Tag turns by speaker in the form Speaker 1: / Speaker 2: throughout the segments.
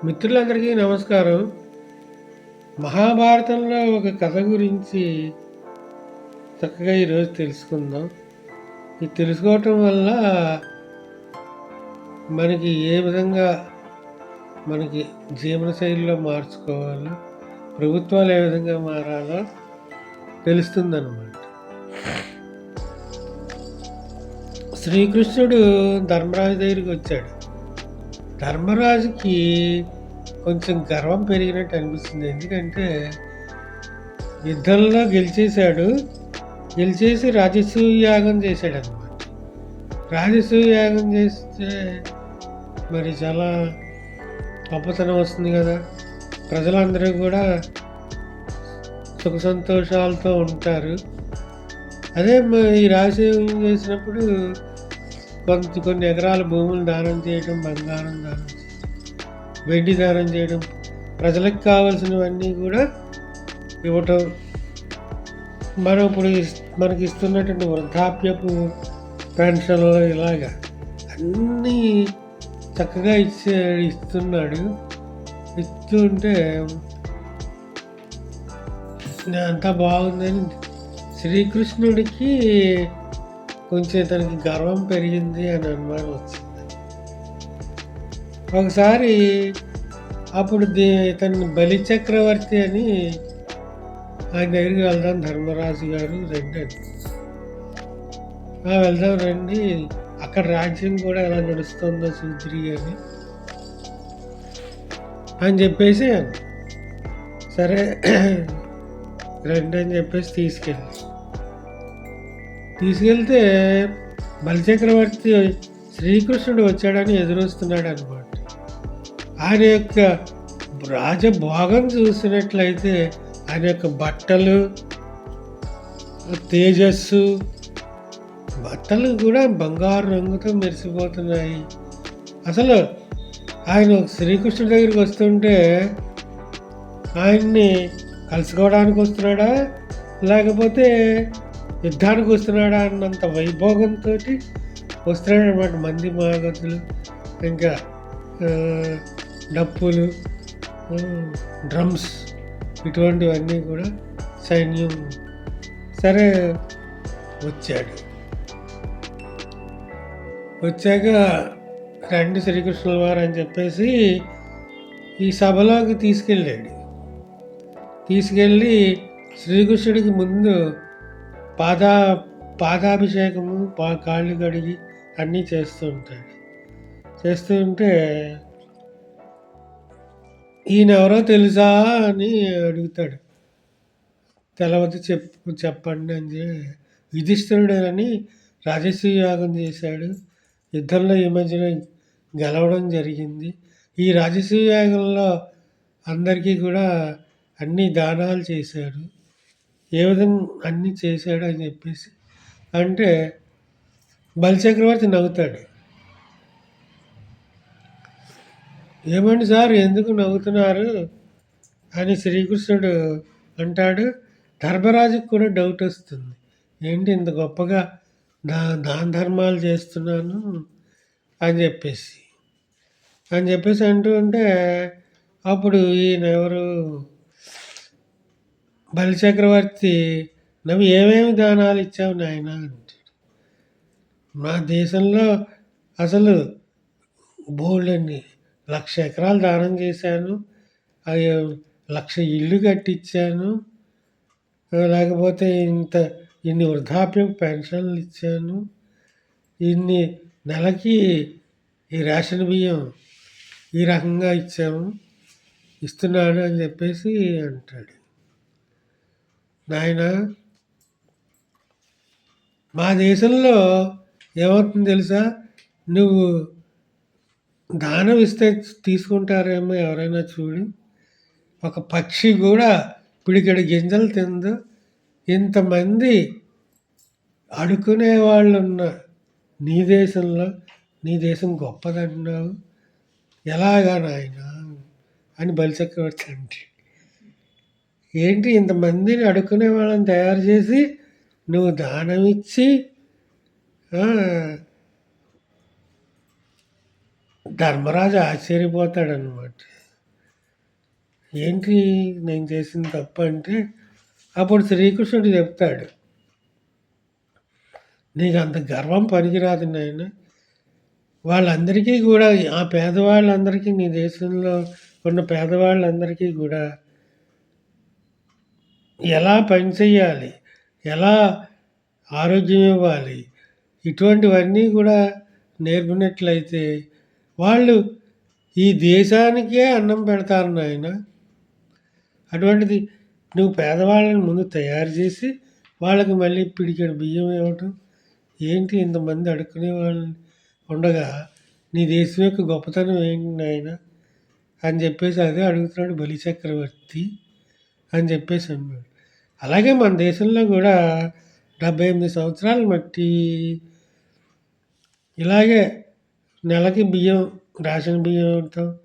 Speaker 1: మిత్రులందరికీ నమస్కారం. మహాభారతంలో ఒక కథ గురించి చక్కగా ఈరోజు తెలుసుకుందాం. ఇది తెలుసుకోవటం వల్ల మనకి ఏ విధంగా మనకి జీవనశైలిలో మార్చుకోవాలో, ప్రభుత్వాలు ఏ విధంగా మారాలో తెలుస్తుందన్నమాట. శ్రీకృష్ణుడు ధర్మరాజు దగ్గరికి వచ్చాడు. ధర్మరాజుకి కొంచెం గర్వం పెరిగినట్టు అనిపిస్తుంది. ఎందుకంటే యుద్ధంలో గెలిచేసి రాజసూయ యాగం చేశాడు అనమాట. రాజసూయ యాగం చేస్తే మరి చాలా గొప్పతనం వస్తుంది కదా, ప్రజలందరూ కూడా సుఖ సంతోషాలతో ఉంటారు. అదే ఈ రాజసూయం చేసినప్పుడు కొన్ని ఎకరాల భూములు దానం చేయడం, బంగారం దానం చేయడం, వెండి దానం చేయడం, ప్రజలకు కావాల్సినవన్నీ కూడా ఇవ్వటం, మనం ఇప్పుడు మనకి ఇస్తున్నటువంటి వృద్ధాప్యపు పెన్షన్లు ఇలాగా అన్నీ చక్కగా ఇస్తున్నాడు. ఇస్తుంటే అంతా బాగుందని శ్రీకృష్ణుడికి కొంచెం తనకి గర్వం పెరిగింది అని అనుమానం వచ్చింది. ఒకసారి అప్పుడు ఇతన్ని బలి చక్రవర్తి అని ఆయన దగ్గరికి వెళ్దాం ధర్మరాజు గారు రండి అని. వెళ్దాం రండి, అక్కడ రాజ్యం కూడా ఎలా నడుస్తుందో చూద్రి అని చెప్పేసి సరే రండి అని చెప్పేసి తీసుకెళ్తే బలిచక్రవర్తి శ్రీకృష్ణుడు వచ్చాడని ఎదురొస్తున్నాడు అనమాట. ఆయన యొక్క రాజభోగం చూసినట్లయితే ఆయన యొక్క బట్టలు, తేజస్సు, బట్టలు కూడా బంగారు రంగుతో మెరిసిపోతున్నాయి. అసలు ఆయన శ్రీకృష్ణుడి దగ్గరికి వస్తుంటే ఆయన్ని కలుసుకోవడానికి వస్తున్నాడా లేకపోతే యుద్ధానికి వస్తున్నాడా అన్నంత వైభోగంతో వస్తున్నాడు అనమాట. మంది మాగతులు, ఇంకా డప్పులు, డ్రమ్స్, ఇటువంటివన్నీ కూడా సైన్యం. సరే వచ్చాక రండి శ్రీకృష్ణుల వారు అని చెప్పేసి ఈ సభలోకి తీసుకెళ్ళి శ్రీకృష్ణుడికి ముందు పాదాభిషేకము, కాళ్ళు కడిగి అన్నీ చేస్తూ ఉంటే ఈయన ఎవరో తెలుసా అని అడుగుతాడు. తెలవదు, చెప్పండి అని. యుధిష్ఠిరుడని రాజసూయ యాగం చేశాడు, యుద్ధంలో ఈ మధ్యన గెలవడం జరిగింది. ఈ రాజసూయ యాగంలో అందరికీ కూడా అన్ని దానాలు చేశాడు, ఏ విధంగా అన్నీ చేశాడు అని చెప్పేసి అంటే బలిచక్రవర్తి నవ్వుతాడు. ఏమండి సార్, ఎందుకు నవ్వుతున్నారు అని శ్రీకృష్ణుడు అంటాడు. ధర్మరాజుకు కూడా డౌట్ వస్తుంది, ఏంటి ఇంత గొప్పగా దాన ధర్మాలు చేస్తున్నాను అని చెప్పేసి అంటూ ఉంటే అప్పుడు ఈయన ఎవరు బలిచక్రవర్తి నువ్వు ఏమేమి దానాలు ఇచ్చావు నాయన అంటాడు. మా దేశంలో అసలు బోల్డన్ని 1,00,000 ఎకరాలు దానం చేశాను, 1,00,000 ఇల్లు కట్టించాను, లేకపోతే ఇన్ని వృద్ధాప్య పెన్షన్లు ఇచ్చాను, ఇన్ని నెలకి ఈ రేషన్ బియ్యం ఈ రకంగా ఇస్తున్నాను అని చెప్పేసి అంటాడు. నాయన, మా దేశంలో ఏమవుతుంది తెలుసా, నువ్వు దానం ఇస్తే తీసుకుంటారేమో ఎవరైనా చూడు, ఒక పక్షి కూడా పిడికెడు గింజలు తిందు, ఇంతమంది అడుకునే వాళ్ళు ఉన్న నీ దేశంలో నీ దేశం గొప్పదంటున్నావు, ఎలాగా నాయన అని బలిచక్రవర్తి అంటే. ఏంటి ఇంతమందిని అడుక్కునే వాళ్ళని తయారు చేసి నువ్వు దానం ఇచ్చి ధర్మరాజు ఆశ్చర్యపోతాడనమాట. ఏంటి నేను చేసింది తప్పంటే, అప్పుడు శ్రీకృష్ణుడు చెప్తాడు, "నీకంత గర్వం పనికిరాదు నాయన. వాళ్ళందరికీ కూడా ఆ పేదవాళ్ళందరికీ నీ దేశంలో ఉన్న పేదవాళ్ళందరికీ కూడా ఎలా పని చేయాలి? ఎలా ఆరోగ్యం ఇవ్వాలి? ఇటువంటివన్నీ కూడా నేర్పినట్లయితే వాళ్ళు ఈ దేశానికే అన్నం పెడతారు నాయన. అటువంటిది నువ్వు పేదవాళ్ళని ముందు తయారు చేసి వాళ్ళకి మళ్ళీ పిడికెడు బియ్యం ఇవ్వటం ఏంటి? ఇంతమంది అడుక్కునే వాళ్ళు ఉండగా నీ దేశం యొక్క గొప్పతనం ఏంటి నాయన అని చెప్పేసి అదే అడుగుతున్నాడు బలిచక్రవర్తి అని చెప్పేసి అన్నాడు. అలాగే మన దేశంలో కూడా 78 సంవత్సరాలు బట్టి ఇలాగే నెలకి బియ్యం రేషన్ బియ్యం ఇవ్వటం,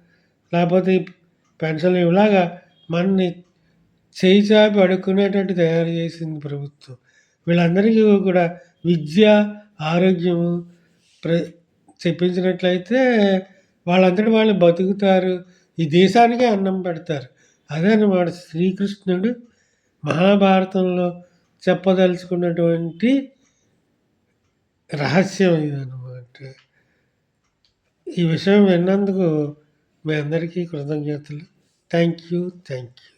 Speaker 1: లేకపోతే పెన్షన్లు ఇలాగా మనని చేయి చాపి అడుక్కునేటట్టు తయారు చేసింది ప్రభుత్వం. వీళ్ళందరికీ కూడా విద్య, ఆరోగ్యము ప్ర చెప్పించినట్లయితే వాళ్ళంతట వాళ్ళు బతుకుతారు. ఈ దేశానికే అన్నం పెడతారు. అదే అన్నమాట శ్రీకృష్ణుడు మహాభారతంలో చెప్పదలుచుకున్నటువంటి రహస్యం ఇదన్నమాట. ఈ విషయం విన్నందుకు మీ అందరికీ కృతజ్ఞతలు. Thank you. Thank you.